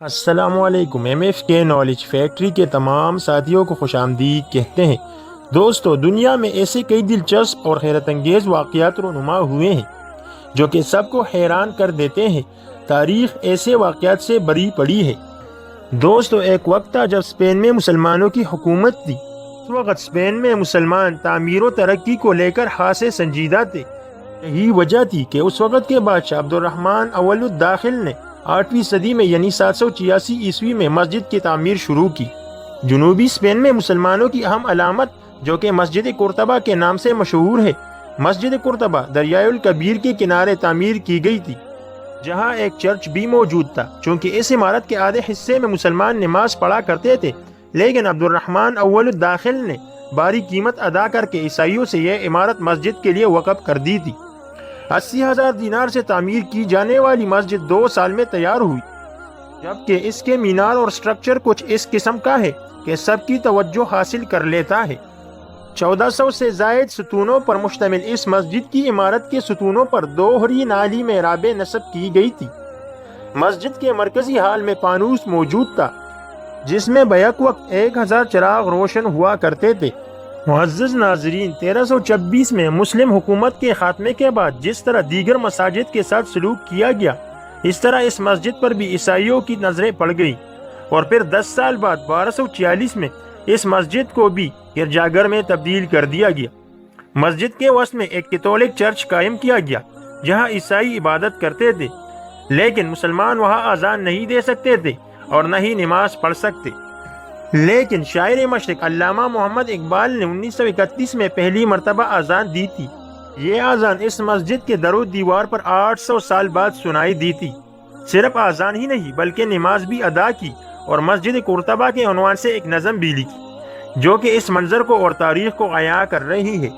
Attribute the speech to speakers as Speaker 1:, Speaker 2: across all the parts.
Speaker 1: السلام علیکم۔ MFK knowledge factory کے تمام ساتھیوں کو خوش آمدید کہتے ہیں۔ دوستو، دنیا میں ایسے کئی دلچسپ اور حیرت انگیز واقعات رونما ہوئے ہیں جو کہ سب کو حیران کر دیتے ہیں۔ تاریخ ایسے واقعات سے بری پڑی ہے۔ دوستو، ایک وقت تھا جب اسپین میں مسلمانوں کی حکومت تھی۔ اس وقت اسپین میں مسلمان تعمیر و ترقی کو لے کر خاصے سنجیدہ تھے۔ یہی وجہ تھی کہ اس وقت کے بادشاہ عبد الرحمن اول الداخل نے 8ویں صدی میں یعنی 786 عیسوی میں مسجد کی تعمیر شروع کی۔ جنوبی اسپین میں مسلمانوں کی اہم علامت جو کہ مسجد قرطبہ کے نام سے مشہور ہے، مسجد قرطبہ دریائے الکبیر کے کنارے تعمیر کی گئی تھی، جہاں ایک چرچ بھی موجود تھا۔ چونکہ اس عمارت کے آدھے حصے میں مسلمان نماز پڑھا کرتے تھے، لیکن عبد الرحمن اول الداخل نے بھاری قیمت ادا کر کے عیسائیوں سے یہ عمارت مسجد کے لیے وقف کر دی تھی۔ 80,000 دینار سے تعمیر کی جانے والی مسجد 2 سال میں تیار ہوئی، جبکہ اس کے مینار اور سٹرکچر کچھ اس قسم کا ہے کہ سب کی توجہ حاصل کر لیتا ہے۔ 1400 سے زائد ستونوں پر مشتمل اس مسجد کی عمارت کے ستونوں پر دوہری نالی محرابیں نصب کی گئی تھی۔ مسجد کے مرکزی ہال میں فانوس موجود تھا، جس میں بیک وقت 1000 چراغ روشن ہوا کرتے تھے۔ معزز ناظرین، 1326 میں مسلم حکومت کے خاتمے کے بعد جس طرح دیگر مساجد کے ساتھ سلوک کیا گیا، اس طرح اس مسجد پر بھی عیسائیوں کی نظریں پڑ گئیں، اور پھر 10 سال بعد 1246 میں اس مسجد کو بھی گرجا گھر میں تبدیل کر دیا گیا۔ مسجد کے وسط میں ایک کیتھولک چرچ قائم کیا گیا، جہاں عیسائی عبادت کرتے تھے، لیکن مسلمان وہاں اذان نہیں دے سکتے تھے اور نہ ہی نماز پڑھ سکتے۔ لیکن شاعر مشرق علامہ محمد اقبال نے 1931 میں پہلی مرتبہ اذان دی تھی۔ یہ اذان اس مسجد کے در و دیوار پر 800 سال بعد سنائی دی تھی۔ صرف اذان ہی نہیں بلکہ نماز بھی ادا کی اور مسجد قرطبہ کے عنوان سے ایک نظم بھی لکھی، جو کہ اس منظر کو اور تاریخ کو عیاں کر رہی ہے۔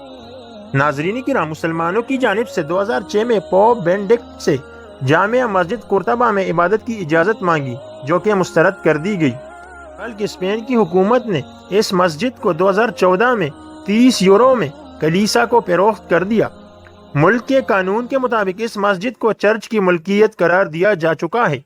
Speaker 1: ناظرین کرام، مسلمانوں کی جانب سے 2006 میں پوپ بینڈکٹ سے جامع مسجد قرطبہ میں عبادت کی اجازت مانگی، جو کہ مسترد کر دی گئی، بلکہ اسپین کی حکومت نے اس مسجد کو 2014 میں 30 یورو میں کلیسا کو فروخت کر دیا۔ ملک کے قانون کے مطابق اس مسجد کو چرچ کی ملکیت قرار دیا جا چکا ہے۔